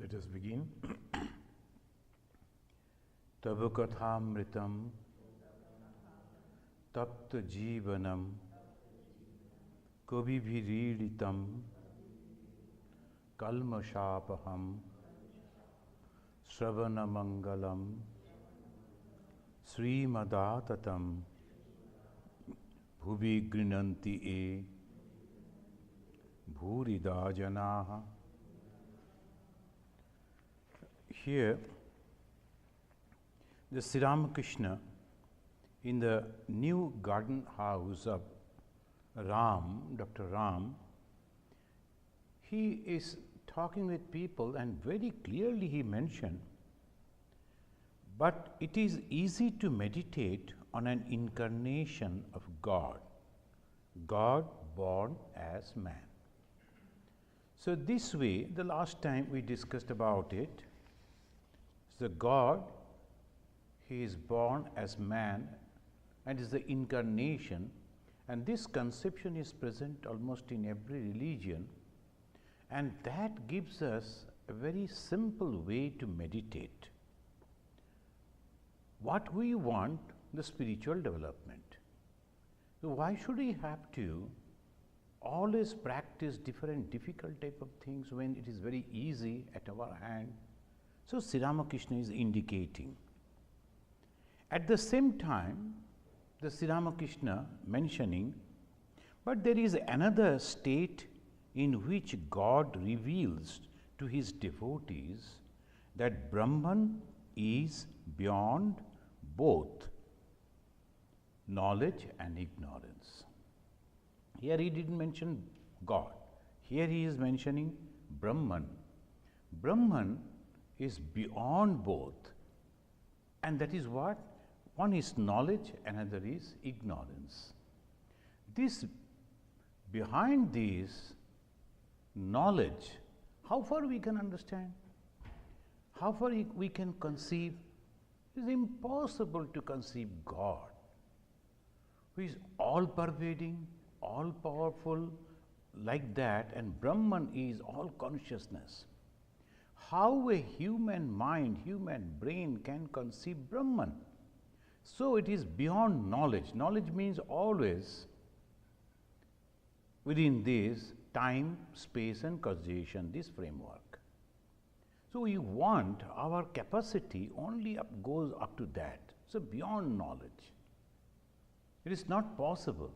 Let us begin. Tava kathamritam tapta jivanam kavibhiriditam kalmashapaham sravanamangalam srimadatatam bhuvi grinanti e bhurida janaha. Here, the Sri RamaKrishna in the new garden house of Dr. Ram, he is talking with people and very clearly he mentioned, but it is easy to meditate on an incarnation of God, God born as man. So this way, the last time we discussed about it, the God, he is born as man and is the incarnation, and this conception is present almost in every religion, and that gives us a very simple way to meditate. What we want, the spiritual development. So why should we have to always practice different difficult type of things when it is very easy at our hand? So Sri RamaKrishna is indicating. At the same time, the Sri RamaKrishna mentioning, but there is another state in which God reveals to his devotees that Brahman is beyond both knowledge and ignorance. Here he didn't mention God. Here he is mentioning Brahman. Brahman is beyond both, and that is what? One is knowledge, another is ignorance. This, behind this knowledge, how far we can understand? How far we can conceive? It is impossible to conceive God, who is all-pervading, all-powerful, like that, and Brahman is all consciousness. How a human mind, human brain can conceive Brahman? So it is beyond knowledge. Knowledge means always within this time, space and causation, this framework. So we want our capacity only goes up to that. So beyond knowledge. It is not possible.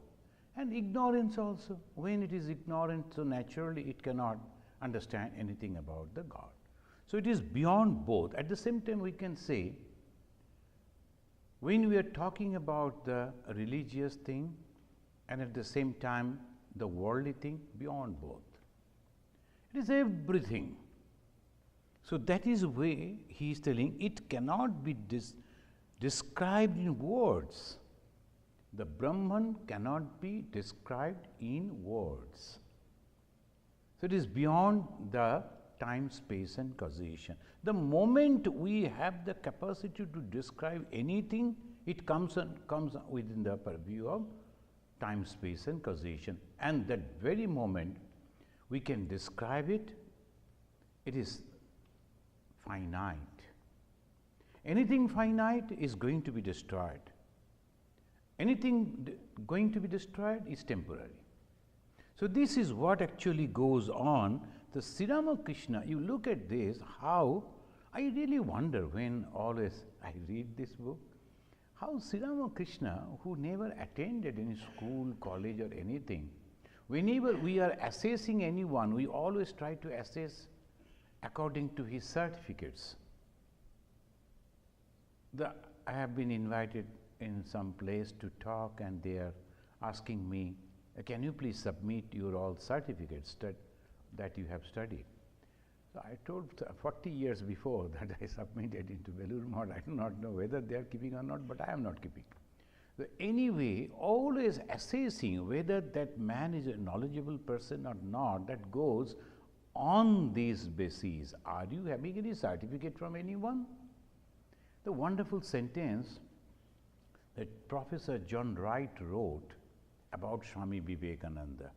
And ignorance also. When it is ignorant, so naturally it cannot understand anything about the God. So it is beyond both. At the same time, we can say, when we are talking about the religious thing and at the same time the worldly thing, beyond both. It is everything. So that is the way he is telling it cannot be described in words. The Brahman cannot be described in words. So it is beyond the time, space and causation. The moment we have the capacity to describe anything, it comes within the purview of time, space and causation. And that very moment we can describe it, it is finite. Anything finite is going to be destroyed. Anything going to be destroyed is temporary. So this is what actually goes on. The Sri RamaKrishna, you look at this, how I really wonder when always I read this book, how Sri RamaKrishna, who never attended any school, college or anything, whenever we are assessing anyone, we always try to assess according to his certificates. I have been invited in some place to talk and they are asking me, can you please submit your all certificates that you have studied? So I told 40 years before that I submitted into Belur Math. I do not know whether they are keeping or not, but I am not keeping. So anyway, always assessing whether that man is a knowledgeable person or not, that goes on these bases. Are you having any certificate from anyone? The wonderful sentence that Professor John Wright wrote about Swami Vivekananda.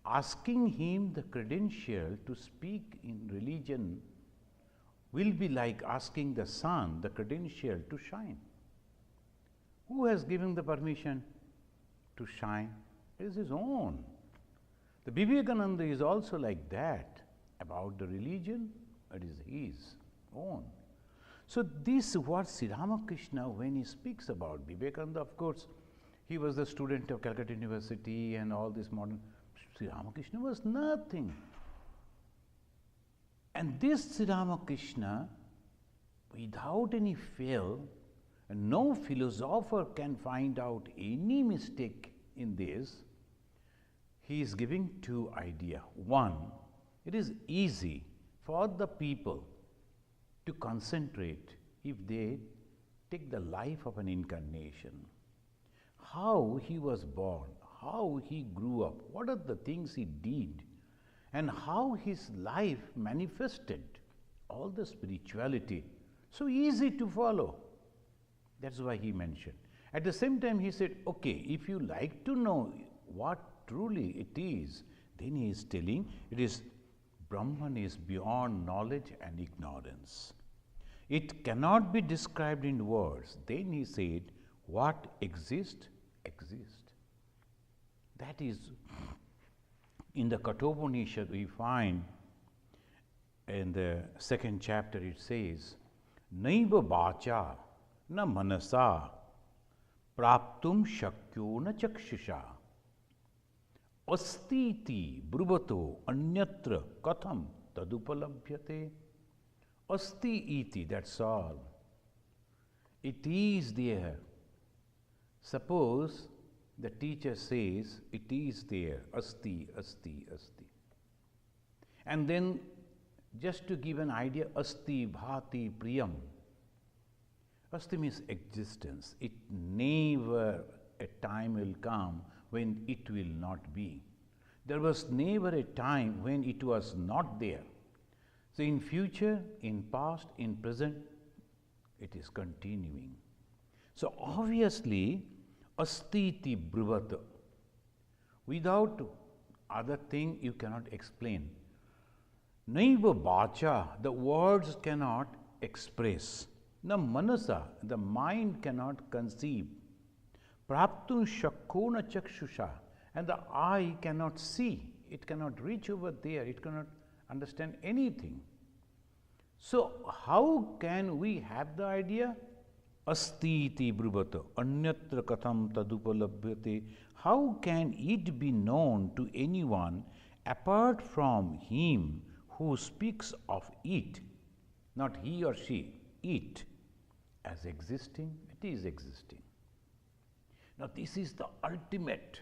asking him the credential to speak in religion will be like asking the sun the credential to shine. Who has given the permission to shine? It is his own. The Vivekananda is also like that. About the religion, it is his own. So this is what Sri RamaKrishna, when he speaks about Vivekananda, of course, he was the student of Calcutta University and all this modern. Sri RamaKrishna was nothing. And this Sri RamaKrishna, without any fail, and no philosopher can find out any mistake in this, he is giving two ideas. One, it is easy for the people to concentrate if they take the life of an incarnation. How he was born, how he grew up, what are the things he did, and how his life manifested all the spirituality. So easy to follow. That's why he mentioned. At the same time, he said, okay, if you like to know what truly it is, then he is telling it is Brahman is beyond knowledge and ignorance. It cannot be described in words. Then he said, what exists, exists. That is, in the Kathopanishad we find in the second chapter it says, Naiva Vacha na manasa praptum shakyo na chakshusha astiti bruvato anyatra katham tadupalabhyate. Asti iti, that's all. It is there. Suppose the teacher says, it is there, asti, asti, asti. And then, just to give an idea, asti, bhati, priyam. Asti means existence. It never a time will come when it will not be. There was never a time when it was not there. So in future, in past, in present, it is continuing. So obviously, astiti bruvata. Without other thing, you cannot explain. Naiva vacha, the words cannot express. Na manasa, the mind cannot conceive. Praptun shakkona chakshusha, and the eye cannot see. It cannot reach over there. It cannot understand anything. So how can we have the idea? Astiti bruvata anyatra katham tadupalabhyate. How can it be known to anyone apart from him who speaks of it, not he or she, it as existing? It is existing. Now this is the ultimate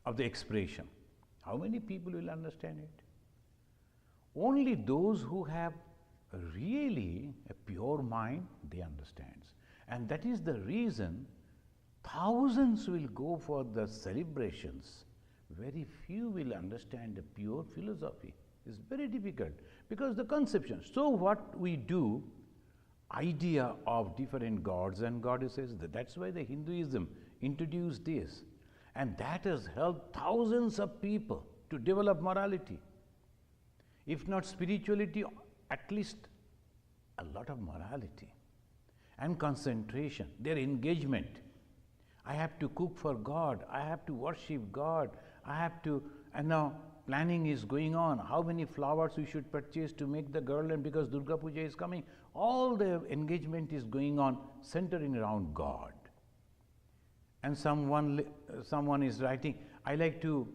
of the expression. How many people will understand it? Only those who have really a pure mind, they understand. And that is the reason thousands will go for the celebrations. Very few will understand the pure philosophy. It's very difficult because the conception. So what we do, idea of different gods and goddesses, that's why the Hinduism introduced this. And that has helped thousands of people to develop morality. If not spirituality, at least a lot of morality and concentration, their engagement. I have to cook for God, I have to worship God, I have to, and now planning is going on, how many flowers we should purchase to make the garland because Durga Puja is coming. All the engagement is going on centering around God. And someone is writing, I like to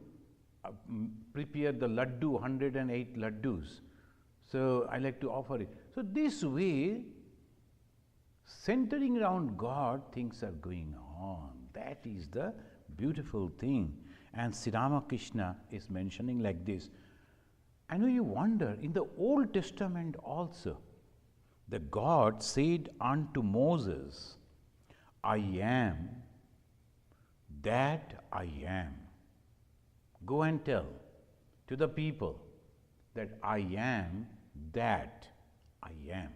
prepare the laddu, 108 laddus. So I like to offer it. So this way, centering around God, things are going on. That is the beautiful thing. And Sri RamaKrishna is mentioning like this. I know you wonder, in the Old Testament also, the God said unto Moses, I am that I am. Go and tell to the people that I am that I am.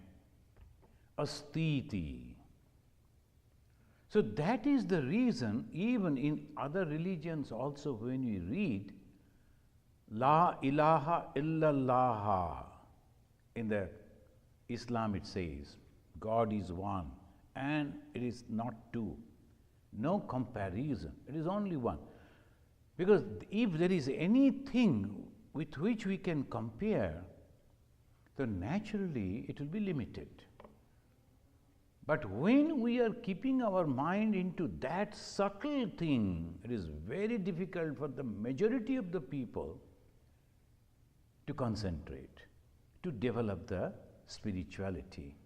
Astiti. So that is the reason, even in other religions also when we read, La ilaha illallah. In the Islam it says, God is one and it is not two. No comparison, it is only one. Because if there is anything with which we can compare, then naturally it will be limited. But when we are keeping our mind into that subtle thing, it is very difficult for the majority of the people to concentrate, to develop the spirituality.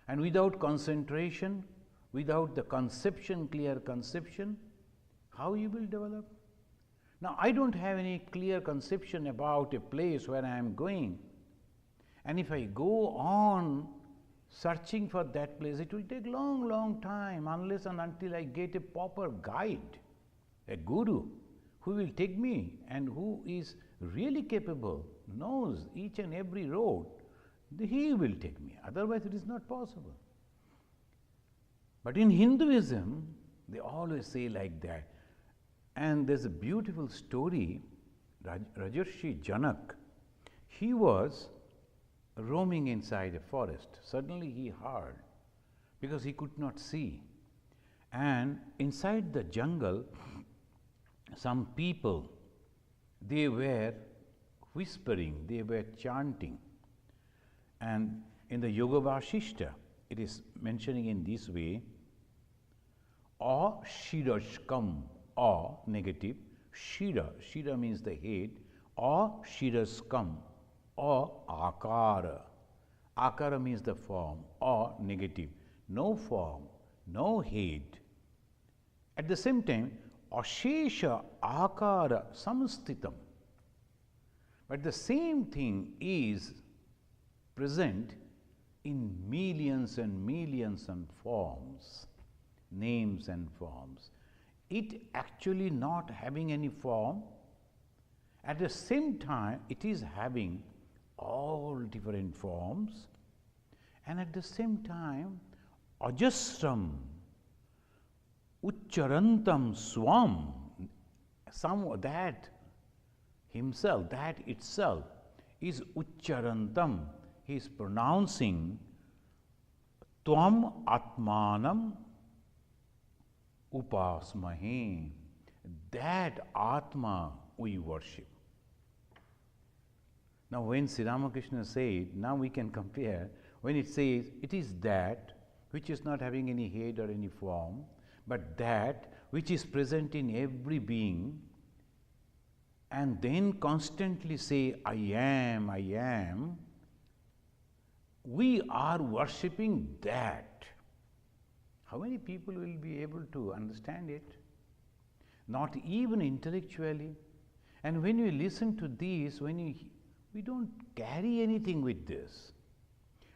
And without concentration, without the conception, clear conception, how you will develop? Now, I don't have any clear conception about a place where I am going. And if I go on searching for that place, it will take long time unless and until I get a proper guide, a guru, who will take me and who is really capable, knows each and every road, he will take me. Otherwise, it is not possible. But in Hinduism, they always say like that. And there's a beautiful story, Rajarshi Janak. He was roaming inside a forest. Suddenly he heard, because he could not see. And inside the jungle, some people, they were whispering, they were chanting. And in the Yoga Vasishta, it is mentioning in this way, or shirashkam, or negative, shira means the head, or shiraskam, or akara. Akara means the form, or negative, no form, no head. At the same time, ashesha akara samstitam. But the same thing is present in millions and millions and forms, names and forms. It actually not having any form, at the same time it is having all different forms, and at the same time ajasram uccharantam swam, some that himself, that itself is uccharantam, he is pronouncing tvam atmanam upasmahe, that Atma we worship. Now when Sri Ramakrishna said, now we can compare, when it says it is that which is not having any head or any form, but that which is present in every being, and then constantly say, I am, we are worshipping that. How many people will be able to understand it? Not even intellectually. And when we listen to this, we don't carry anything with this.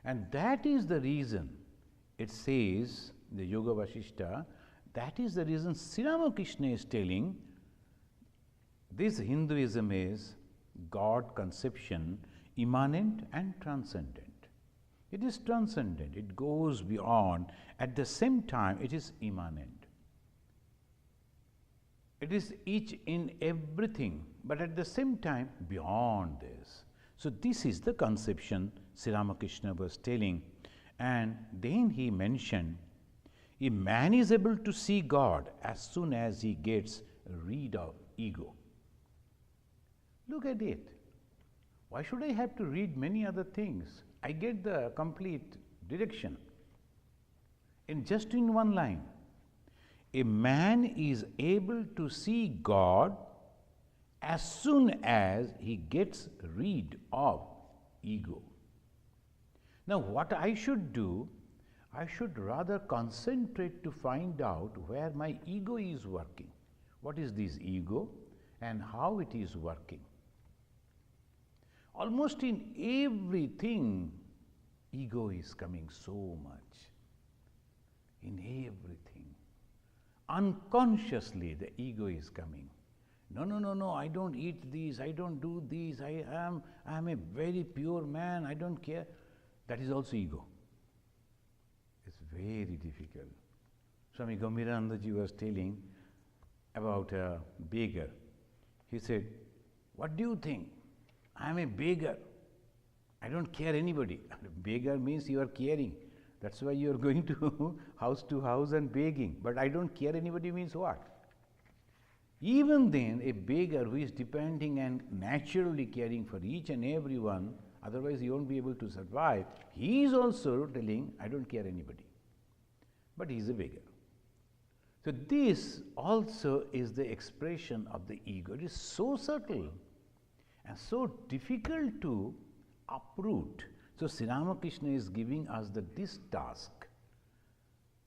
And that is the reason, it says, the Yoga Vasishta, that is the reason Sri Ramakrishna is telling, this Hinduism is God conception, immanent and transcendent. It is transcendent, it goes beyond, at the same time it is immanent. It is each in everything, but at the same time beyond this. So this is the conception Sri Ramakrishna was telling. And then he mentioned, a man is able to see God as soon as he gets rid of ego. Look at it. Why should I have to read many other things? I get the complete direction in one line. A man is able to see God as soon as he gets rid of ego. Now what I should do, I should rather concentrate to find out where my ego is working. What is this ego and how it is working? Almost in everything, ego is coming so much. In everything. Unconsciously, the ego is coming. No, I don't eat this, I don't do this, I am a very pure man, I don't care. That is also ego. It's very difficult. Swami Gambhiranandaji was telling about a beggar. He said, What do you think? I am a beggar. I don't care anybody. Beggar means you are caring. That's why you are going to house and begging. But I don't care anybody means what? Even then, a beggar who is depending and naturally caring for each and every one, otherwise he won't be able to survive, he is also telling, I don't care anybody. But he is a beggar. So this also is the expression of the ego. It is so subtle and so difficult to uproot. So Sri RamaKrishna is giving us this task,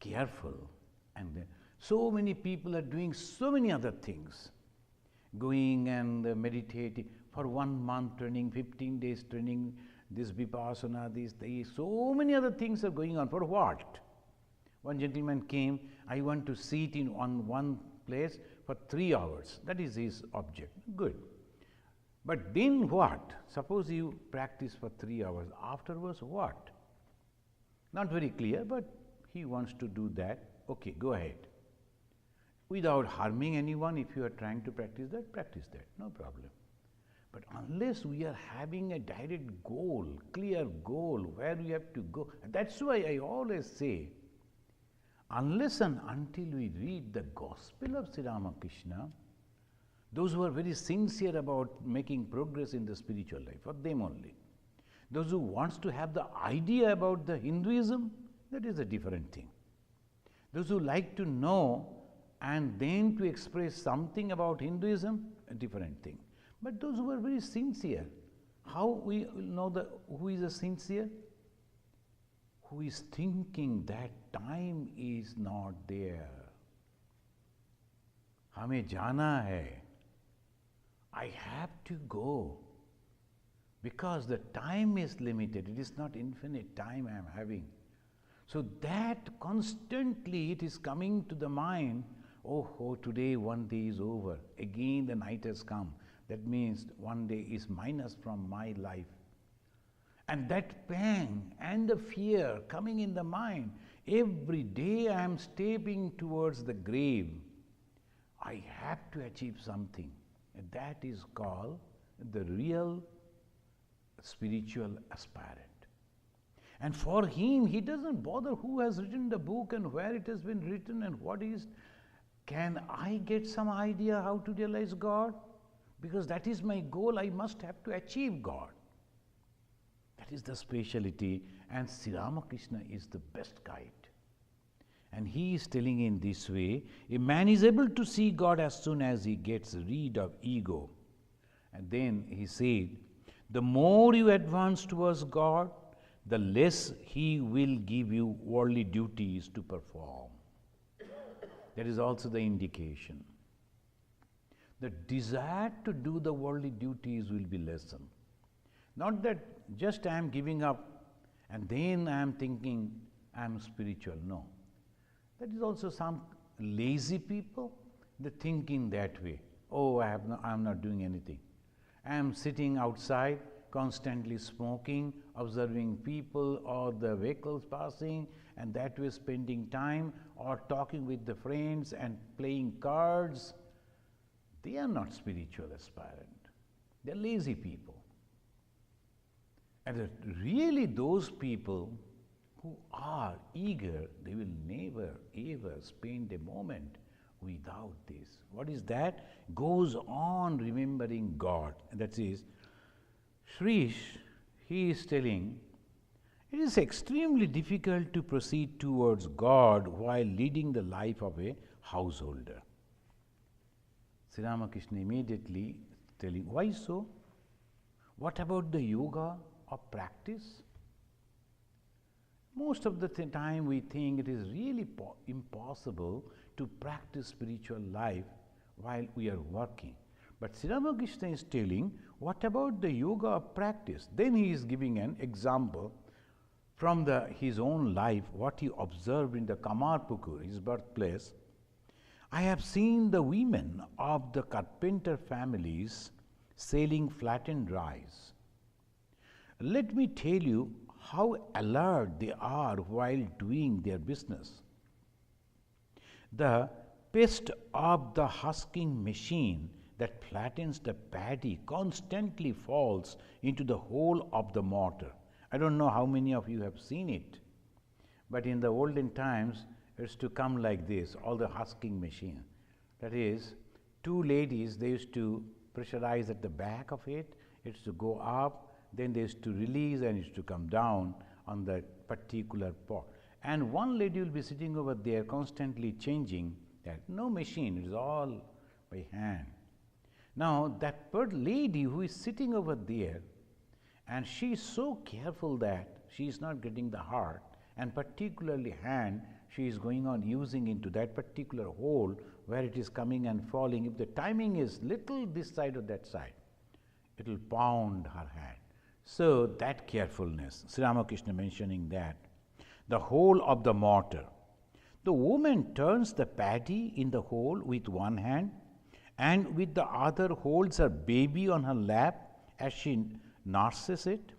careful. And then so many people are doing so many other things, going and meditating for 1 month training, 15 days training, this vipassana, this, so many other things are going on. For what? One gentleman came, I want to sit on one place for 3 hours. That is his object. Good. But then what? Suppose you practice for 3 hours. Afterwards, what? Not very clear, but he wants to do that. Okay, go ahead. Without harming anyone, if you are trying to practice that, no problem. But unless we are having a direct goal, clear goal, where we have to go, that's why I always say, unless and until we read the gospel of Sri RamaKrishna, those who are very sincere about making progress in the spiritual life, for them only. Those who wants to have the idea about the Hinduism, that is a different thing. Those who like to know and then to express something about Hinduism, a different thing. But those who are very sincere, how we know who is a sincere? Who is thinking that time is not there. Hame jana hai. I have to go. Because the time is limited. It is not infinite time I am having. So that constantly it is coming to the mind, oh, today one day is over. Again the night has come. That means one day is minus from my life. And that pang and the fear coming in the mind, every day I am stepping towards the grave. I have to achieve something. And that is called the real spiritual aspirant. And for him, he doesn't bother who has written the book and where it has been written and what is. Can I get some idea how to realize God? Because that is my goal, I must have to achieve God. That is the speciality, and Sri RamaKrishna is the best guide. And he is telling in this way, a man is able to see God as soon as he gets rid of ego. And then he said, the more you advance towards God, the less he will give you worldly duties to perform. That is also the indication. The desire to do the worldly duties will be lessened. Not that just I am giving up and then I am thinking I am spiritual. No. That is also some lazy people, they think in that way. Oh, I am not doing anything. I am sitting outside, constantly smoking, observing people or the vehicles passing, and that way spending time or talking with the friends and playing cards. They are not spiritual aspirant. They are lazy people. And really those people who are eager, they will never ever spend a moment without this. What is that? Goes on remembering God. And that is, Shrish, he is telling, it is extremely difficult to proceed towards God while leading the life of a householder. Sri RamaKrishna immediately telling, why so? What about the yoga or practice? Most of the time we think it is really impossible to practice spiritual life while we are working. But Sri RamaKrishna is telling, what about the yoga or practice? Then he is giving an example from his own life, what he observed in the Kamarpukur, his birthplace. I have seen the women of the carpenter families selling flattened rice. Let me tell you how alert they are while doing their business. The pest of the husking machine that flattens the paddy constantly falls into the hole of the mortar. I don't know how many of you have seen it, but in the olden times, it used to come like this, all the husking machine. That is, two ladies, they used to pressurize at the back of it, it used to go up, then they used to release and it used to come down on that particular pot. And one lady will be sitting over there constantly changing that. No machine, it is all by hand. Now, that lady who is sitting over there, and she is so careful that she is not getting the heart, and particularly hand, she is going on using into that particular hole where it is coming and falling. If the timing is little this side or that side, it will pound her hand. So that carefulness, Sri Ramakrishna mentioning that, the hole of the mortar. The woman turns the paddy in the hole with one hand, and with the other holds her baby on her lap as she nurses it.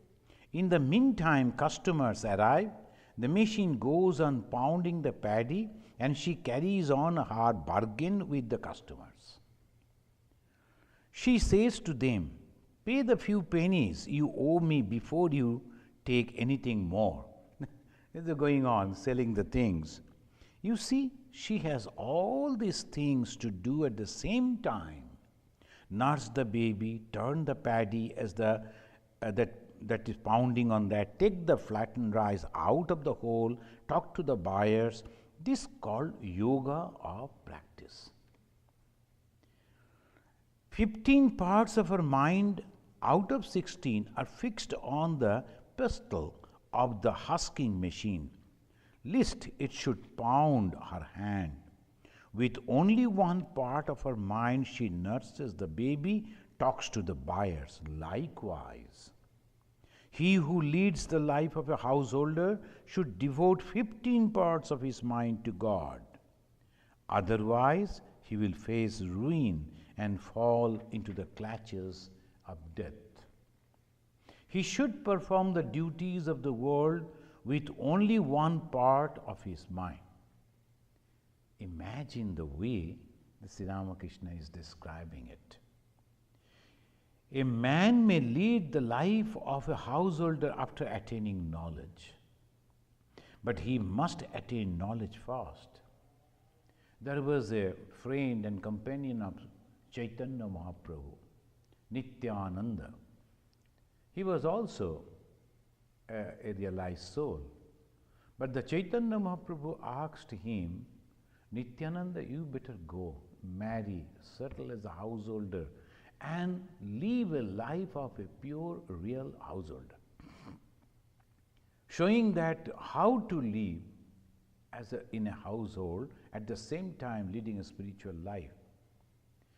In the meantime, customers arrive. The machine goes on pounding the paddy, and she carries on her bargain with the customers. She says to them, "Pay the few pennies you owe me before you take anything more." They're going on selling the things. You see, she has all these things to do at the same time. Nurse the baby, turn the paddy as that is pounding on that, take the flattened rice out of the hole, talk to the buyers. This is called yoga of practice. 15 parts of her mind out of 16 are fixed on the pestle of the husking machine, lest it should pound her hand. With only one part of her mind, she nurses the baby, talks to the buyers. Likewise, he who leads the life of a householder should devote 15 parts of his mind to God. Otherwise, he will face ruin and fall into the clutches of death. He should perform the duties of the world with only one part of his mind. Imagine the way the Sri Ramakrishna is describing it. A man may lead the life of a householder after attaining knowledge, but he must attain knowledge first. There was a friend and companion of Chaitanya Mahaprabhu, Nityananda. He was also a realized soul. But the Chaitanya Mahaprabhu asked him, "Nityananda, you better go, marry, settle as a householder, and live a life of a pure, real householder." Showing that how to live in a household, at the same time leading a spiritual life.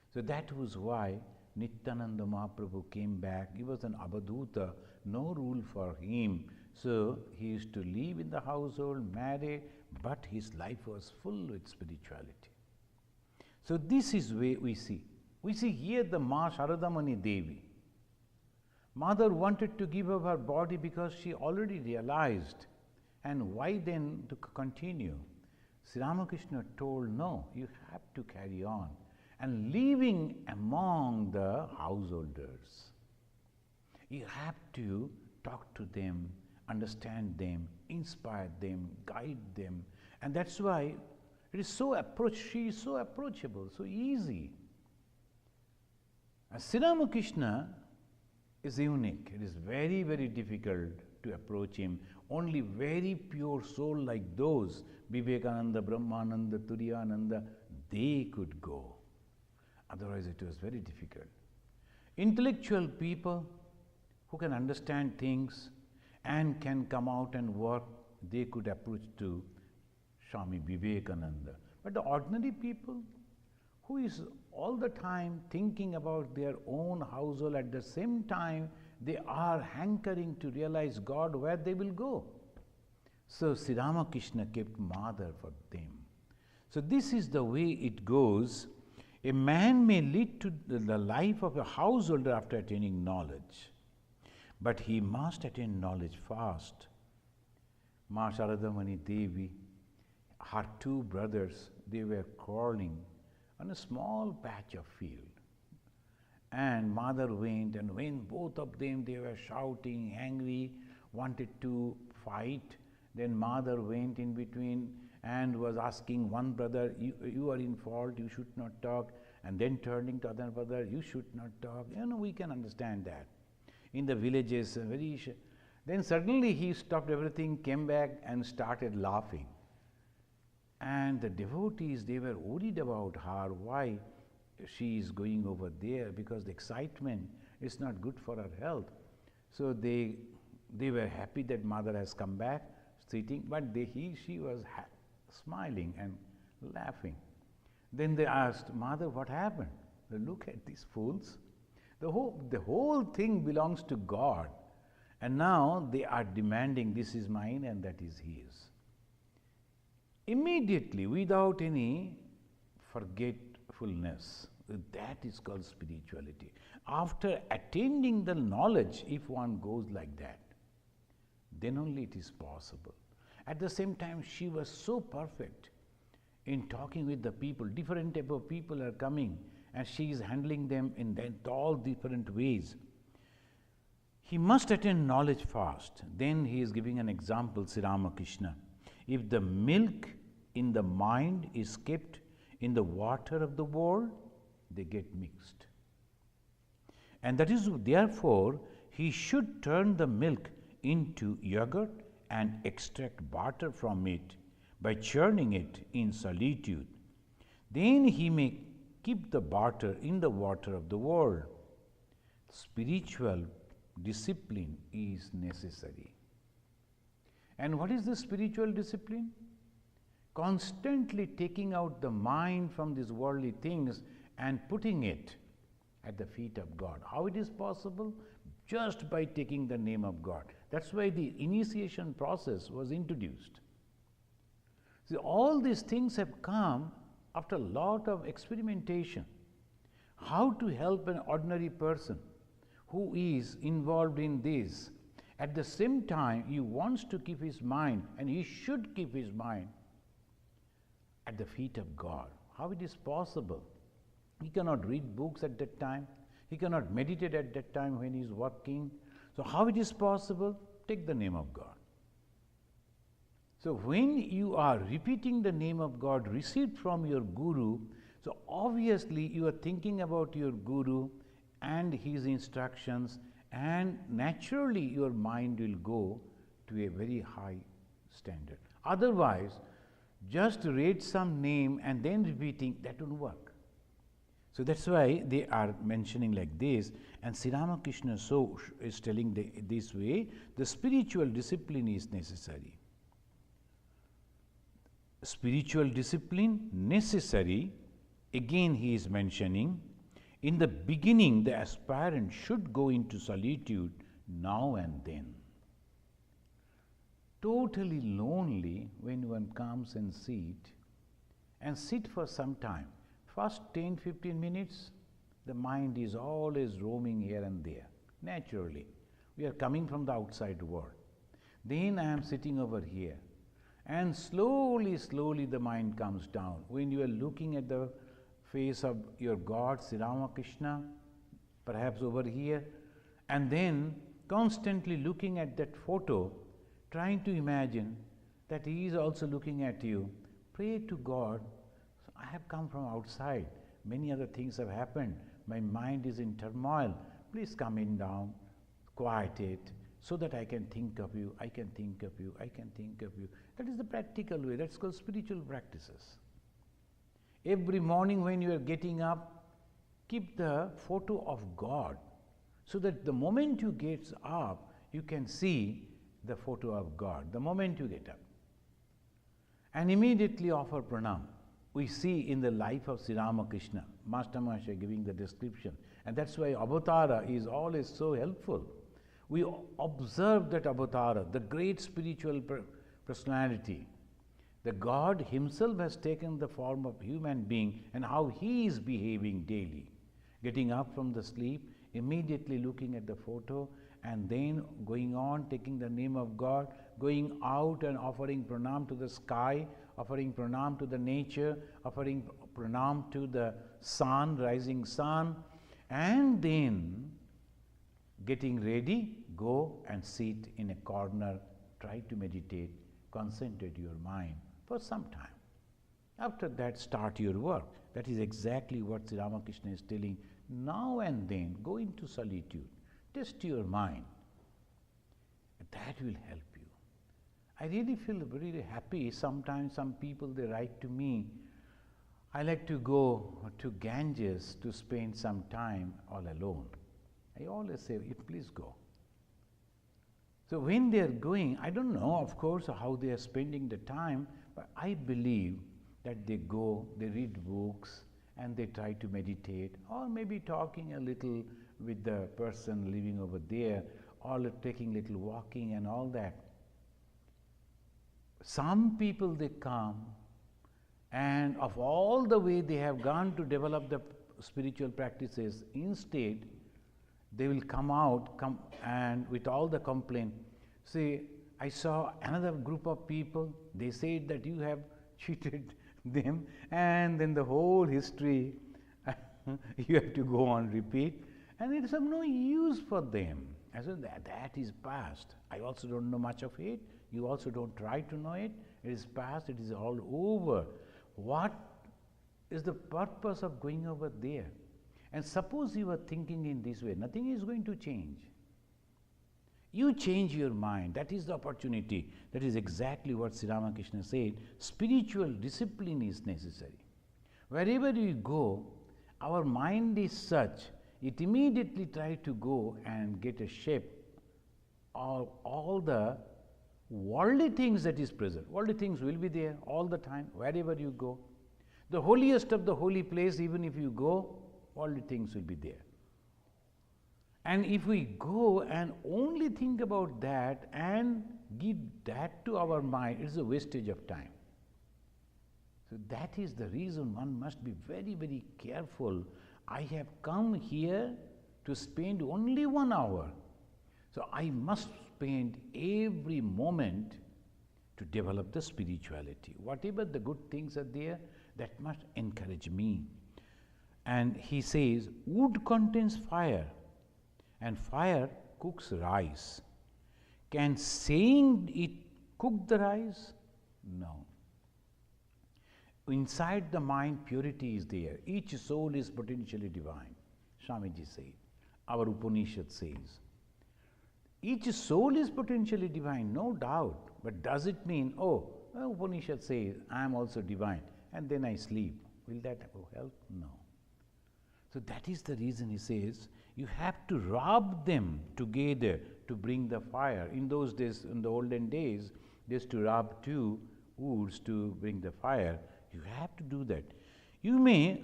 So that was why Nityananda Mahaprabhu came back. He was an Abhaduta, no rule for him. So he used to live in the household, marry, but his life was full with spirituality. So this is where we see. We see here the Ma Sharadamani Devi. Mother wanted to give up her body because she already realized. And why then to continue? Sri Ramakrishna told, no, you have to carry on. And living among the householders, you have to talk to them, understand them, inspire them, guide them. And that's why it is so she is so approachable, so easy. Sri Ramakrishna is unique. It is very, very difficult to approach him. Only very pure soul like those, Vivekananda, Brahmananda, Turiyananda, they could go. Otherwise it was very difficult. Intellectual people who can understand things and can come out and work, they could approach to Swami Vivekananda. But the ordinary people who is all the time thinking about their own household, at the same time they are hankering to realize God, where they will go. So Sri Ramakrishna kept mother for them. So this is the way it goes. A man may lead to the life of a householder after attaining knowledge, but he must attain knowledge first. Ma Sharadamani Devi, her two brothers, they were quarreling on a small patch of field. And mother went, and when both of them, they were shouting, angry, wanted to fight, then mother went in between and was asking one brother, you are in fault, you should not talk, and then turning to other brother, you should not talk. We can understand that. In the villages, then suddenly he stopped everything, came back and started laughing. And the devotees, they were worried about her, why she is going over there, because the excitement is not good for her health. So they were happy that mother has come back, sitting, but she was smiling and laughing. Then they asked, Mother, what happened? Look at these fools. The whole thing belongs to God, and now they are demanding this is mine and that is his. Immediately, without any forgetfulness, that is called spirituality. After attaining the knowledge, if one goes like that, then only it is possible. At the same time, she was so perfect in talking with the people. Different type of people are coming, and she is handling them in all different ways. He must attain knowledge fast. Then he is giving an example, Sri RamaKrishna. If the milk in the mind is kept in the water of the world, they get mixed. And that is therefore he should turn the milk into yogurt and extract butter from it by churning it in solitude. Then he may keep the butter in the water of the world. Spiritual discipline is necessary. And what is the spiritual discipline? Constantly taking out the mind from these worldly things and putting it at the feet of God. How it is possible? Just by taking the name of God. That's why the initiation process was introduced. See, all these things have come after a lot of experimentation. How to help an ordinary person who is involved in this. At the same time, he wants to keep his mind, and he should keep his mind at the feet of God. How it is possible? He cannot read books at that time. He cannot meditate at that time when he is working. So how it is possible? Take the name of God. So when you are repeating the name of God received from your Guru, so obviously you are thinking about your Guru and his instructions, and naturally your mind will go to a very high standard. Otherwise, just read some name and then repeating, that won't work. So that's why they are mentioning like this, and Sri RamaKrishna is telling this way, the spiritual discipline is necessary. Spiritual discipline necessary, again he is mentioning, in the beginning the aspirant should go into solitude now and then. Totally lonely when one comes and sit for some time. First 10-15 minutes, the mind is always roaming here and there, naturally. We are coming from the outside world. Then I am sitting over here, and slowly the mind comes down. When you are looking at the face of your God, Sri RamaKrishna, perhaps over here, and then constantly looking at that photo, trying to imagine that he is also looking at you. Pray to God, I have come from outside, many other things have happened, my mind is in turmoil, please come in down, quiet it, so that I can think of you, I can think of you, I can think of you. That is the practical way, that's called spiritual practices. Every morning when you are getting up, keep the photo of God, so that the moment you get up, you can see the photo of God, the moment you get up. And immediately offer pranam. We see in the life of Sri RamaKrishna, Master Mahasaya giving the description, and that's why Avatara is always so helpful. We observe that Avatara, the great spiritual personality. The God himself has taken the form of human being, and how he is behaving daily. Getting up from the sleep, immediately looking at the photo, and then going on, taking the name of God, going out and offering pranam to the sky, offering pranam to the nature, offering pranam to the sun, rising sun, And then, getting ready, go and sit in a corner, try to meditate, concentrate your mind for some time. After that, start your work. That is exactly what Sri Ramakrishna is telling. Now and then, go into solitude, test your mind. That will help you. I really feel very happy. Sometimes some people, they write to me, I like to go to Ganges to spend some time all alone. I always say, please go. So when they are going, I don't know, of course, how they are spending the time, but I believe that they go, they read books, and they try to meditate, or maybe talking a little with the person living over there, or taking little walking and all that. Some people, they come, and of all the way they have gone to develop the spiritual practices, instead they will come and with all the complaint, say, I saw another group of people, they said that you have cheated them, and then the whole history you have to go on repeat, and it is of no use for them. I said, that is past. I also don't know much of it. You also don't try to know it. It is past. It is all over. What is the purpose of going over there? And suppose you are thinking in this way, nothing is going to change. You change your mind. That is the opportunity. That is exactly what Sri Ramakrishna said. Spiritual discipline is necessary. Wherever you go, our mind is such, it immediately tries to go and get a shape of all the worldly things that is present. Worldly things will be there all the time, wherever you go. The holiest of the holy place, even if you go, worldly things will be there. And if we go and only think about that and give that to our mind, it is a wastage of time. So that is the reason one must be very, very careful. I have come here to spend only 1 hour. So I must spend every moment to develop the spirituality. Whatever the good things are there, that must encourage me. And he says, wood contains fire, and fire cooks rice. Can saying it cook the rice? No. Inside the mind, purity is there. Each soul is potentially divine. Swamiji said. Our Upanishad says. Each soul is potentially divine, no doubt. But does it mean, oh, Upanishad says, I am also divine, and then I sleep? Will that help? No. So that is the reason he says, you have to rub them together to bring the fire. In those days, in the olden days, they used to rub 2 woods to bring the fire. You have to do that. You may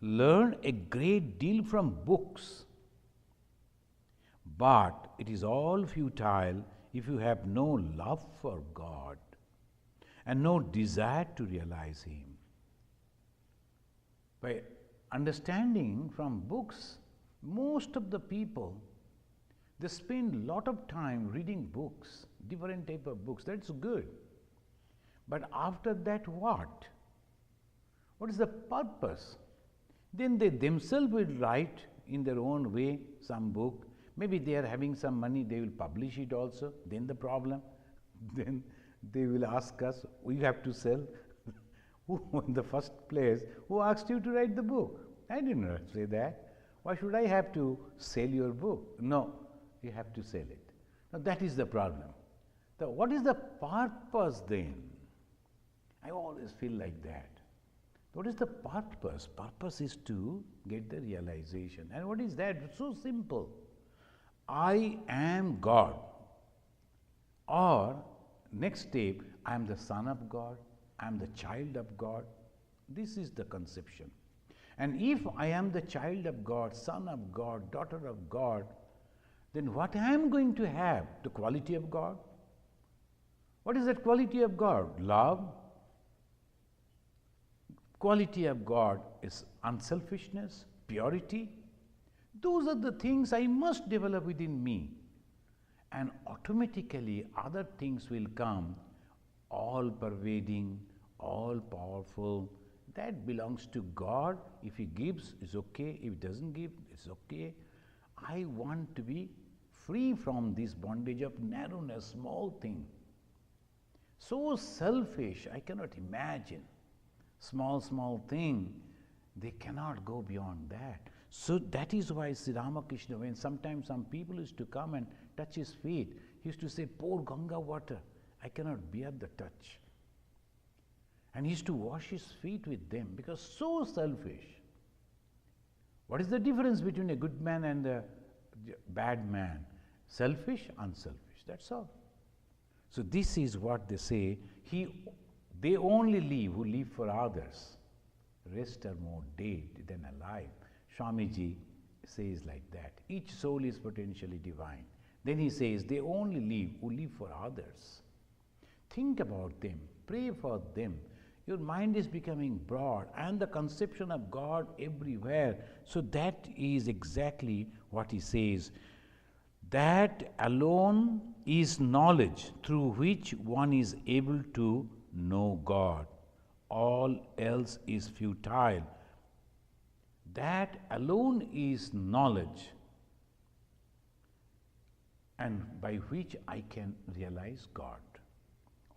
learn a great deal from books, but it is all futile if you have no love for God and no desire to realize Him. By understanding from books, most of the people, they spend a lot of time reading books, different type of books. That's good. But after that, what? What is the purpose? Then they themselves will write in their own way some book. Maybe they are having some money, they will publish it also. Then the problem, then they will ask us, we have to sell. Who in the first place, who asked you to write the book? I did not say that. Why should I have to sell your book? No, you have to sell it. Now that is the problem. So what is the purpose then? I always feel like that. What is the purpose? Purpose is to get the realization. And what is that? It's so simple. I am God. Or next step, I am the son of God. I am the child of God. This is the conception. And if I am the child of God, son of God, daughter of God, then what I am going to have? The quality of God. What is that quality of God? Love. Quality of God is unselfishness, purity. Those are the things I must develop within me. And automatically other things will come, all pervading, all powerful, that belongs to God. If He gives, it's okay. If He doesn't give, it's okay. I want to be free from this bondage of narrowness, small thing. So selfish, I cannot imagine. Small thing, they cannot go beyond that. So that is why Sri Ramakrishna, when sometimes some people used to come and touch his feet, he used to say, pour Ganga water. I cannot bear the touch. And he used to wash his feet with them because so selfish. What is the difference between a good man and a bad man? Selfish, unselfish, that's all. So this is what they say, they only live who live for others. Rest are more dead than alive. Swamiji says like that. Each soul is potentially divine. Then he says, they only live who live for others. Think about them, pray for them. Your mind is becoming broad and the conception of God everywhere. So that is exactly what he says. That alone is knowledge through which one is able to know God. All else is futile. That alone is knowledge, and by which I can realize God.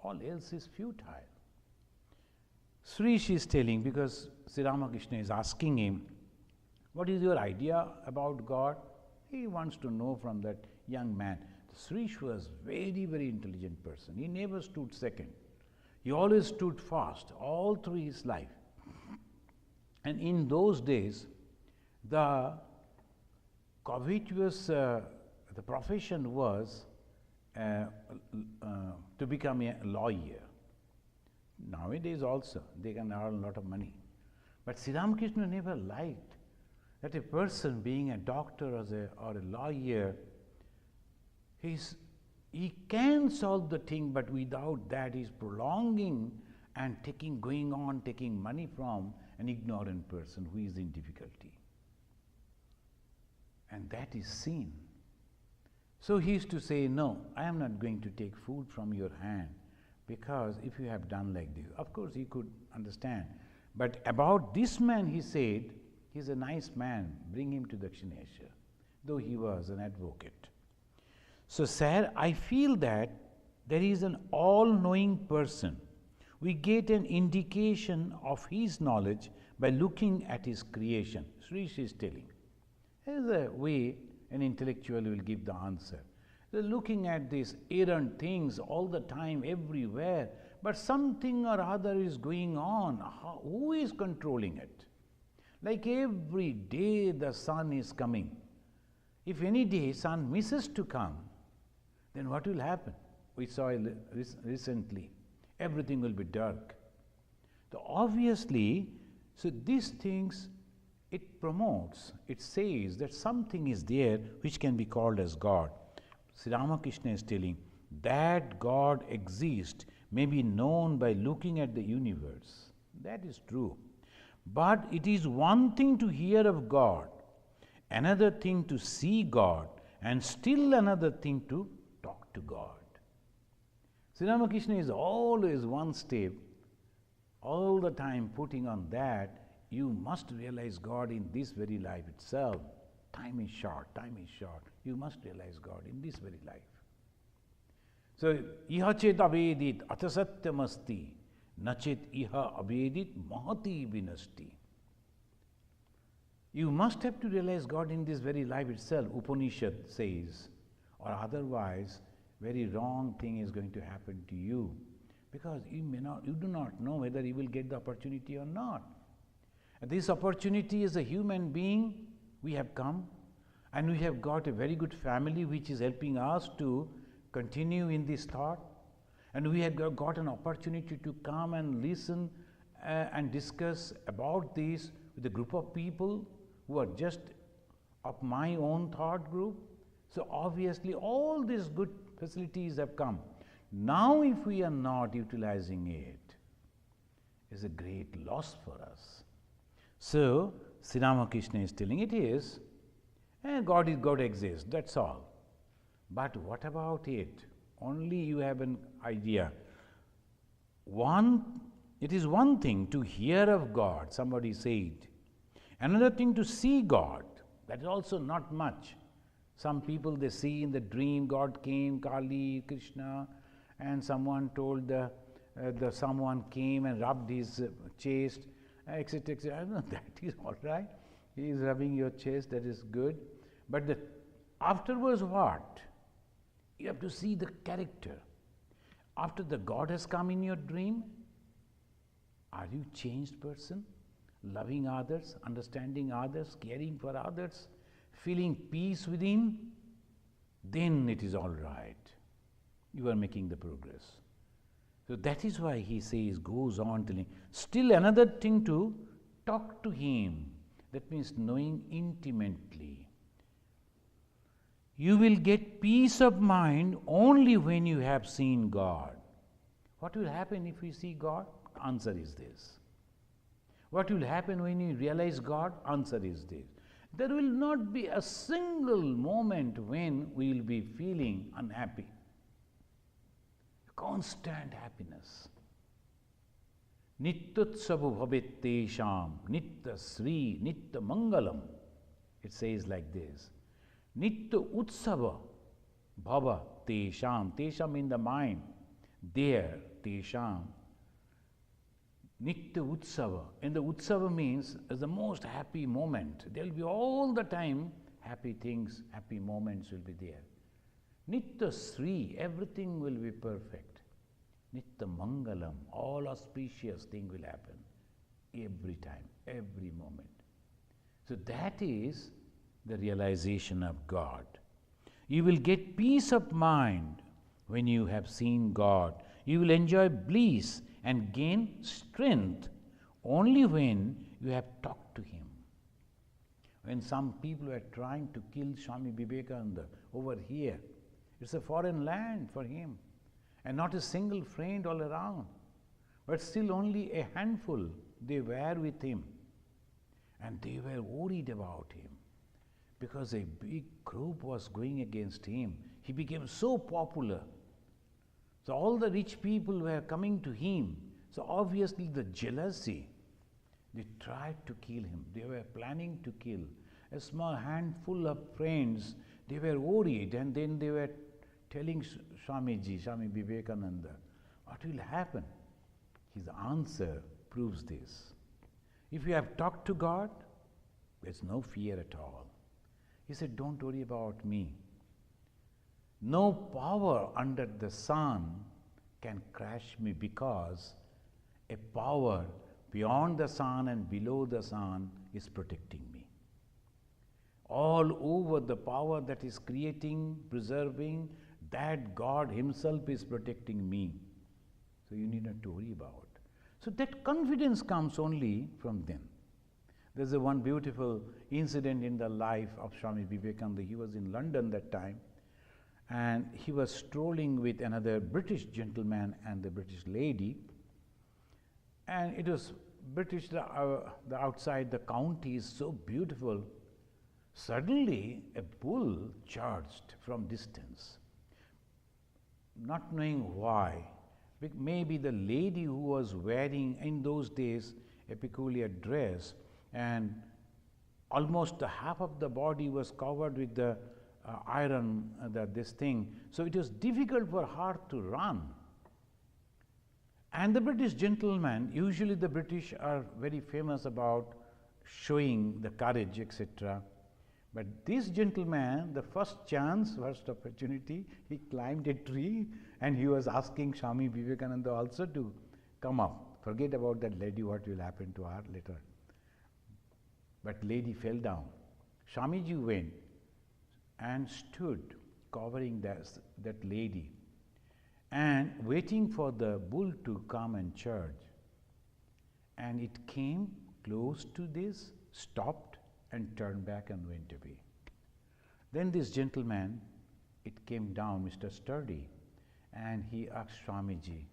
All else is futile. Srish is telling, because Sri Ramakrishna is asking him, what is your idea about God? He wants to know from that young man. Srish was very, very intelligent person. He never stood second. He always stood fast all through his life. And in those days, the covetous, the profession was to become a lawyer. Nowadays also, they can earn a lot of money. But Sri Ramakrishna never liked that a person being a doctor or a lawyer, he can solve the thing, but without that he's prolonging and going on taking money from an ignorant person who is in difficulty. And that is sin. So he used to say, no, I am not going to take food from your hand, because if you have done like this, of course he could understand. But about this man he said, he's a nice man, bring him to Dakshinesha, though he was an advocate. So, sir, I feel that there is an all-knowing person. We get an indication of his knowledge by looking at his creation. Srish is telling. There is a way an intellectual will give the answer. They're looking at these errant things all the time, everywhere, but something or other is going on. Who is controlling it? Like every day the sun is coming. If any day sun misses to come, then what will happen? We saw recently, everything will be dark. So obviously, so these things, it promotes, it says that something is there which can be called as God. Sri Ramakrishna is telling that God exists may be known by looking at the universe. That is true. But it is one thing to hear of God, another thing to see God, and still another thing to talk to God. Sri Ramakrishna is always one step, all the time putting on that, you must realize God in this very life itself. Time is short, you must realize God in this very life. So, iha chet avedit atasatyamasti, nachet iha avedit mahati vinasti. You must have to realize God in this very life itself, Upanishad says, or otherwise, very wrong thing is going to happen to you, because you do not know whether you will get the opportunity or not. And this opportunity as a human being, we have come, and we have got a very good family which is helping us to continue in this thought, and we have got an opportunity to come and listen and discuss about this with a group of people who are just of my own thought group. So obviously all these good facilities have come. Now if we are not utilizing it, is a great loss for us. So Sri Ramakrishna is telling it is, God exists, that's all. But what about it? Only you have an idea. One It is one thing to hear of God, somebody said. Another thing to see God. That is also not much. Some people, they see in the dream God came, Kali, Krishna, and someone told someone came and rubbed his chest, etc., etc. No, that is all right. He is rubbing your chest, that is good. But afterwards what? You have to see the character. After the God has come in your dream, are you changed person? Loving others, understanding others, caring for others, feeling peace within? Then it is all right. You are making the progress. So that is why he says, goes on telling. Still another thing to talk to him. That means knowing intimately. You will get peace of mind only when you have seen God. What will happen if you see God? Answer is this. What will happen when you realize God? Answer is this. There will not be a single moment when we will be feeling unhappy. Constant happiness. Nityutsavu bhavet tesham, nitya sri, nitya mangalam. It says like this. Nitya utsava bhava tesham. Tesham in the mind. There, tesham. Nitya utsava. And the utsava means as the most happy moment. There will be all the time happy things, happy moments will be there. Nitya sri, everything will be perfect. Nitya mangalam, all auspicious thing will happen. Every time, every moment. So that is the realization of God. You will get peace of mind when you have seen God. You will enjoy bliss and gain strength only when you have talked to Him. When some people were trying to kill Swami Vivekananda over here, it's a foreign land for him, and not a single friend all around, but still only a handful, they were with him, and they were worried about him, because a big group was going against him. He became so popular. So all the rich people were coming to him. So obviously the jealousy, they tried to kill him. They were planning to kill. A small handful of friends, they were worried, and then they were telling Swami Vivekananda, what will happen? His answer proves this. If you have talked to God, there's no fear at all. He said, don't worry about me. No power under the sun can crush me, because a power beyond the sun and below the sun is protecting me. All over the power that is creating, preserving, that God Himself is protecting me. So you need not to worry about. So that confidence comes only from them. There's a one beautiful incident in the life of Swami Vivekananda. He was in London that time, and he was strolling with another British gentleman and the British lady, and it was British, the outside the county is so beautiful. Suddenly a bull charged from distance, not knowing why. Maybe the lady who was wearing in those days a peculiar dress, and almost the half of the body was covered with the iron, this thing. So it was difficult for her to run. And the British gentleman, usually the British are very famous about showing the courage, etc. But this gentleman, the first chance, first opportunity, he climbed a tree and he was asking Swami Vivekananda also to come up. Forget about that lady, what will happen to her later. But lady fell down. Swamiji went and stood covering that lady and waiting for the bull to come and charge. And it came close to this, stopped, and turned back and went away. Then this gentleman, it came down, Mr. Sturdy, and he asked Swamiji,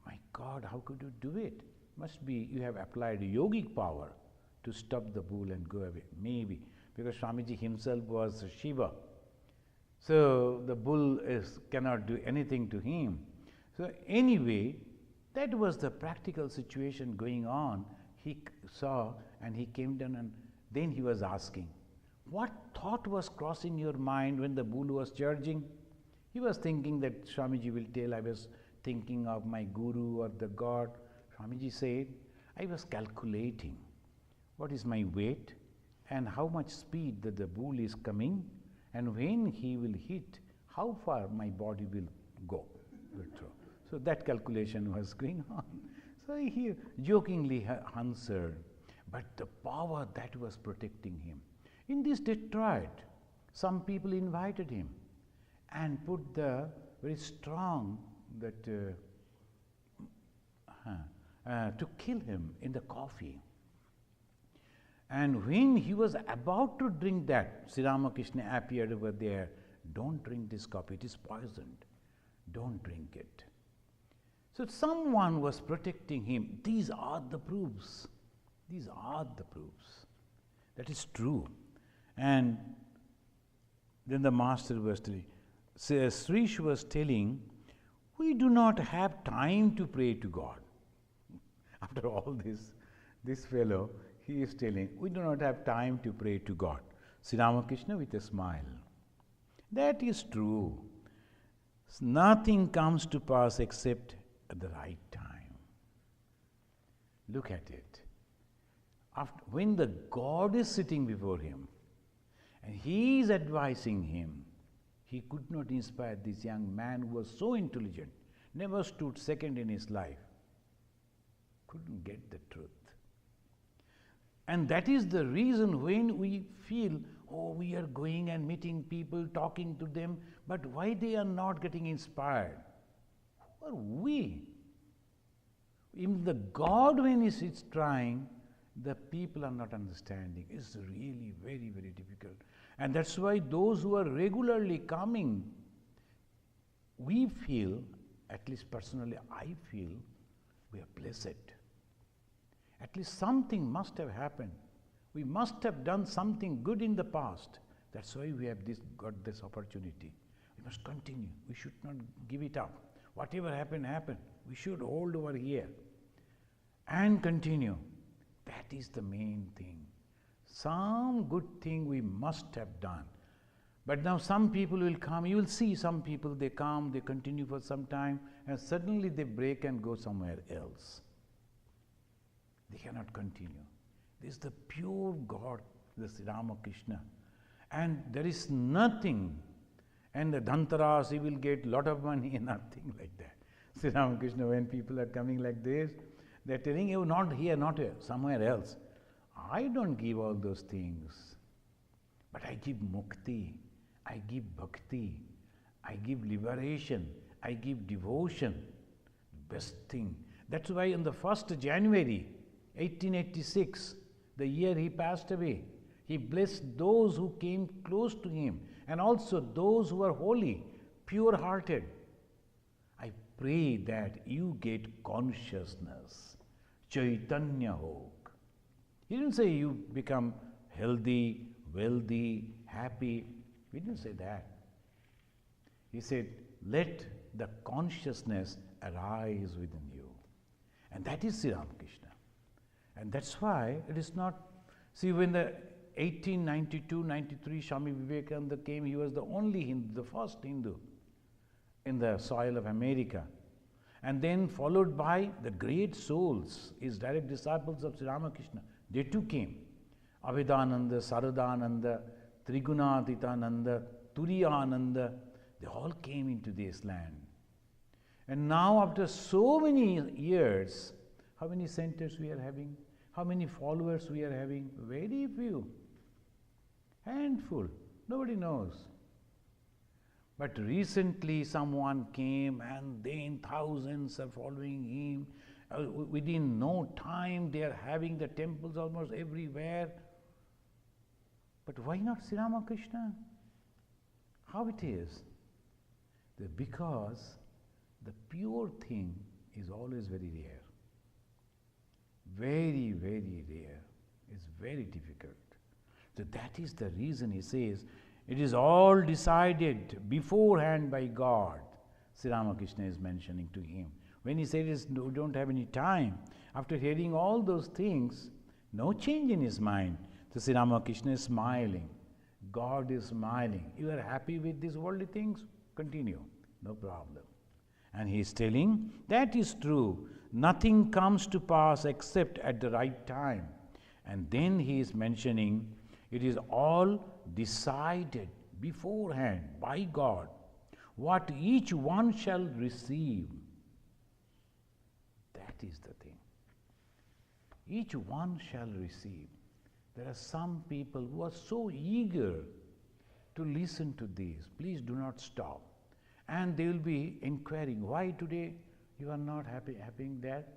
my God, how could you do it? Must be you have applied yogic power to stop the bull and go away. Maybe, because Swamiji himself was Shiva. So the bull cannot do anything to him. So anyway, That was the practical situation going on. He saw and he came down, and then he was asking, what thought was crossing your mind when the bull was charging? He was thinking that Swamiji will tell, I was thinking of my guru or the God. Swamiji said, I was calculating what is my weight and how much speed that the bull is coming, and when he will hit, how far my body will go. So that calculation was going on. So he jokingly answered, but the power that was protecting him. In this Detroit, some people invited him and put the very strong that to kill him in the coffee. And when he was about to drink that, Sri Ramakrishna appeared over there. Don't drink this coffee, it is poisoned. Don't drink it. So someone was protecting him. These are the proofs. These are the proofs. That is true. And then the master was telling, Srish was telling, we do not have time to pray to God. After all this fellow, he is telling, we do not have time to pray to God. Sri Ramakrishna with a smile. That is true. Nothing comes to pass except at the right time. Look at it. When the God is sitting before him and he is advising him, he could not inspire this young man who was so intelligent, never stood second in his life, couldn't get the truth. And that is the reason when we feel, oh, we are going and meeting people, talking to them, but why they are not getting inspired? Who are we? Even the God, when he is trying, the people are not understanding. It's really very, very difficult. And that's why those who are regularly coming, we feel, at least personally I feel, we are blessed. At least something must have happened. We must have done something good in the past. That's why we have got this opportunity. We must continue. We should not give it up. Whatever happened, happened. We should hold over here and continue. That is the main thing. Some good thing we must have done. But now some people will come. You will see some people, they come, they continue for some time, and suddenly they break and go somewhere else. They cannot continue. This is the pure God, the Sri Ramakrishna. And there is nothing. And the Dhantaras, he will get lot of money, nothing like that. Sri Ramakrishna, when people are coming like this, they are telling you, not here, not here, somewhere else. I don't give all those things. But I give mukti, I give bhakti, I give liberation, I give devotion. Best thing. That's why on the 1st January, 1886, the year he passed away, he blessed those who came close to him and also those who were holy, pure-hearted. I pray that you get consciousness, Chaitanya Hok. He didn't say you become healthy, wealthy, happy. He didn't say that. He said, let the consciousness arise within you. And that is Sri Ramakrishna. And that's why it is not, see, when the 1892-93 Swami Vivekananda came, he was the only Hindu, the first Hindu in the soil of America. And then followed by the great souls, his direct disciples of Sri Ramakrishna. They too came. Abhedananda, Saradananda, Trigunatitananda, Turiyananda, they all came into this land. And now after so many years, how many centers we are having? How many followers we are having? Very few. Handful. Nobody knows. But recently someone came and then thousands are following him. Within no time they are having the temples almost everywhere. But why not Sri Ramakrishna? How it is? Because the pure thing is always very rare. Very, very rare. It's very difficult. So that is the reason he says, it is all decided beforehand by God. Sri Ramakrishna is mentioning to him. When he said we don't have any time, after hearing all those things, no change in his mind. So Sri Ramakrishna is smiling. God is smiling. You are happy with these worldly things? Continue. No problem. And he is telling, that is true. Nothing comes to pass except at the right time. And then he is mentioning, it is all decided beforehand by God, what each one shall receive. That is the thing. Each one shall receive. There are some people who are so eager to listen to this. Please do not stop. And they will be inquiring, why today you are not having that?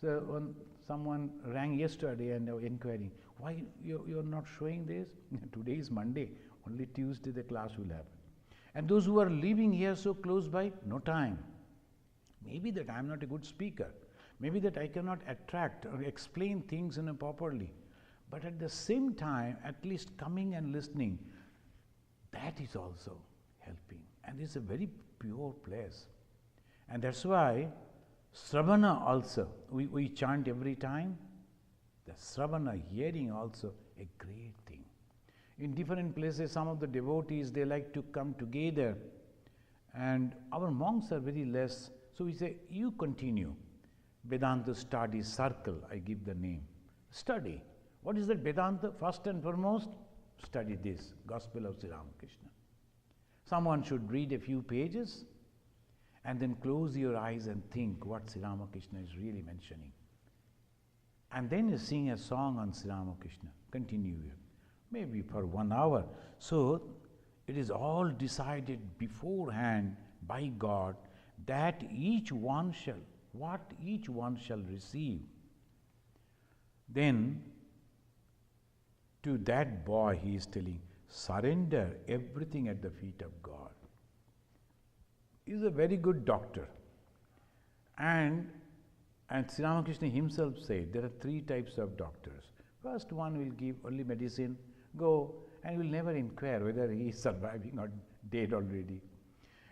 So when someone rang yesterday and they were inquiring, why you are not showing this? Today is Monday, only Tuesday the class will happen. And those who are living here so close by, no time. Maybe that I am not a good speaker. Maybe that I cannot attract or explain things properly. But at the same time, at least coming and listening, that is also helping. And it's a very pure place. And that's why Sravana also, we chant every time. The Sravana, hearing also, a great thing. In different places, some of the devotees, they like to come together. And our monks are very less. So we say, you continue. Vedanta study circle, I give the name. Study. What is that Vedanta? First and foremost, study this, Gospel of Sri Ramakrishna. Someone should read a few pages and then close your eyes and think what Sri Ramakrishna is really mentioning. And then you sing a song on Sri Ramakrishna. Continue it. Maybe for 1 hour. So it is all decided beforehand by God that what each one shall receive. Then to that boy he is telling, surrender everything at the feet of God. He is a very good doctor. And Sri Ramakrishna himself said there are 3 types of doctors. First one will give only medicine, go, and will never inquire whether he is surviving or dead already.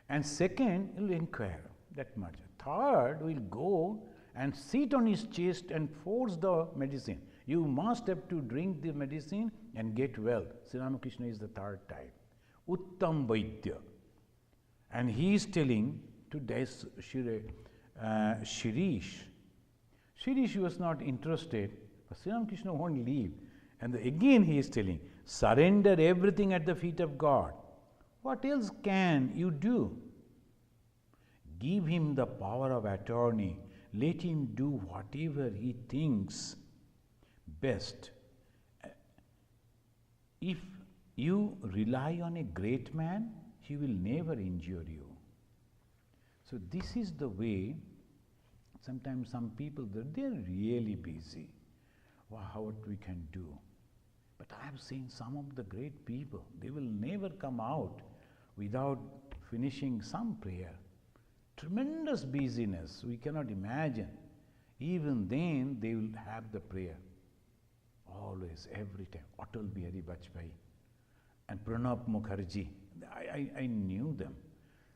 And second, he will inquire that much. Third will go and sit on his chest and force the medicine. You must have to drink the medicine and get well. Sri Ramakrishna is the third type. Uttam Vaidya. And he is telling to Shirish. Shirish was not interested, but Sri Ramakrishna won't leave. And again he is telling, surrender everything at the feet of God. What else can you do? Give him the power of attorney. Let him do whatever he thinks best. If you rely on a great man, he will never injure you. So this is the way. Sometimes some people, they're really busy. Wow, what we can do. But I have seen some of the great people, they will never come out without finishing some prayer. Tremendous busyness, we cannot imagine. Even then, they will have the prayer. Always, every time. Atal Bihari Vajpayee and Pranab Mukherjee, I knew them.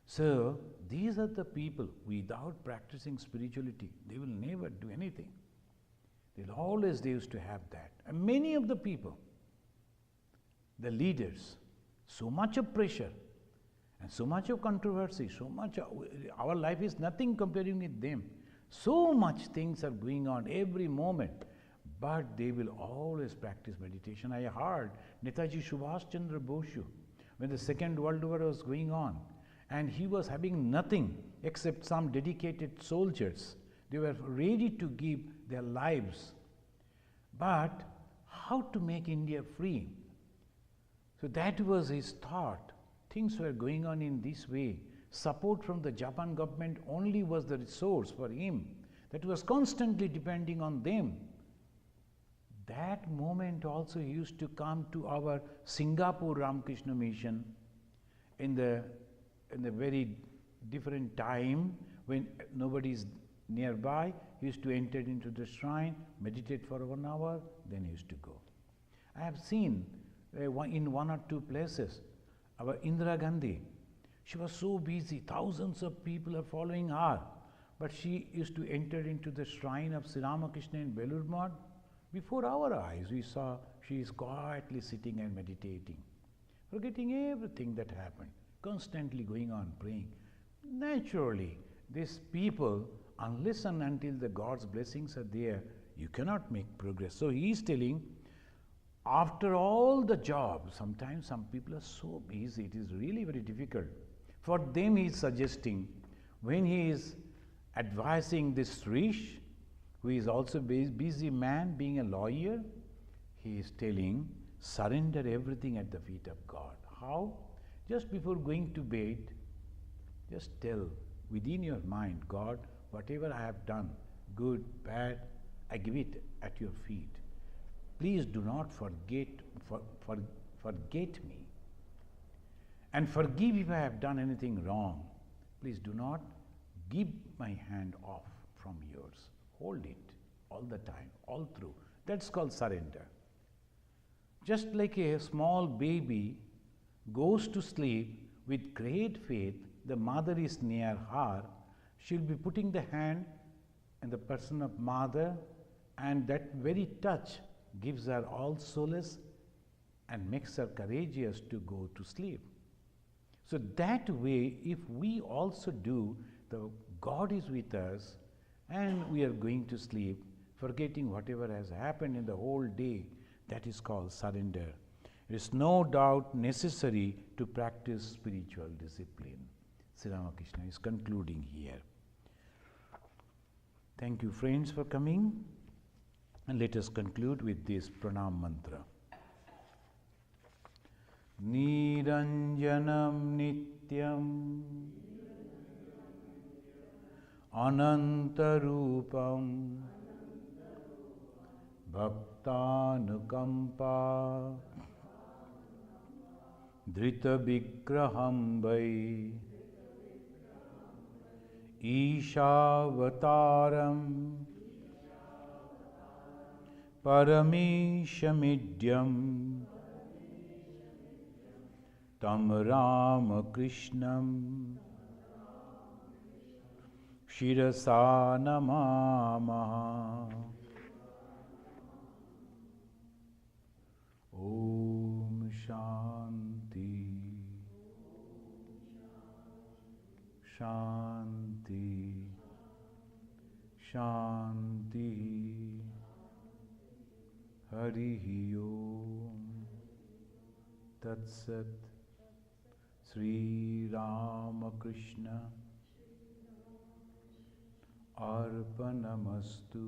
So, these are the people, without practicing spirituality, they will never do anything. They used to have that. And many of the people, the leaders, so much of pressure, and so much of controversy, our life is nothing comparing with them. So much things are going on every moment, but they will always practice meditation. I heard Netaji Subhash Chandra Bose, when the Second World War was going on, and he was having nothing except some dedicated soldiers. They were ready to give their lives. But how to make India free? So that was his thought. Things were going on in this way. Support from the Japan government only was the resource for him. That was constantly depending on them. That moment also used to come to our Singapore Ramakrishna mission in the very different time when nobody is nearby. He used to enter into the shrine, meditate for 1 hour, then he used to go. I have seen in 1 or 2 places, our Indira Gandhi, she was so busy, thousands of people are following her, But she used to enter into the shrine of Sri RamaKrishna in Belur Math. Before our eyes, we saw she is quietly sitting and meditating, forgetting everything that happened, constantly going on praying. Naturally, these people, unless and until the God's blessings are there, you cannot make progress. So he is telling, after all the job, sometimes some people are so busy, it is really very difficult. For them he is suggesting, when he is advising this Rish, who is also a busy man, being a lawyer, he is telling, surrender everything at the feet of God. How? Just before going to bed, just tell within your mind, God, whatever I have done, good, bad, I give it at your feet. Please do not forget me. And forgive if I have done anything wrong. Please do not give my hand off from yours. Hold it all the time, all through. That's called surrender. Just like a small baby goes to sleep with great faith, the mother is near her, she'll be putting the hand in the person of mother, and that very touch gives her all solace and makes her courageous to go to sleep. So that way, if we also do, the God is with us and we are going to sleep, forgetting whatever has happened in the whole day, that is called surrender. It is no doubt necessary to practice spiritual discipline. Sri RamaKrishna is concluding here. Thank you, friends, for coming. And let us conclude with this pranam mantra. Niranjanam nityam anantarupam bhaktanukampa drita vigraham vai Ishavattaram Parameshamidyam Tam RamaKrishnam Shirasa Namamaha. Om Shanti Shanti Shanti Harihi Om Tat Sat. Sri RamaKrishna Arpanamastu.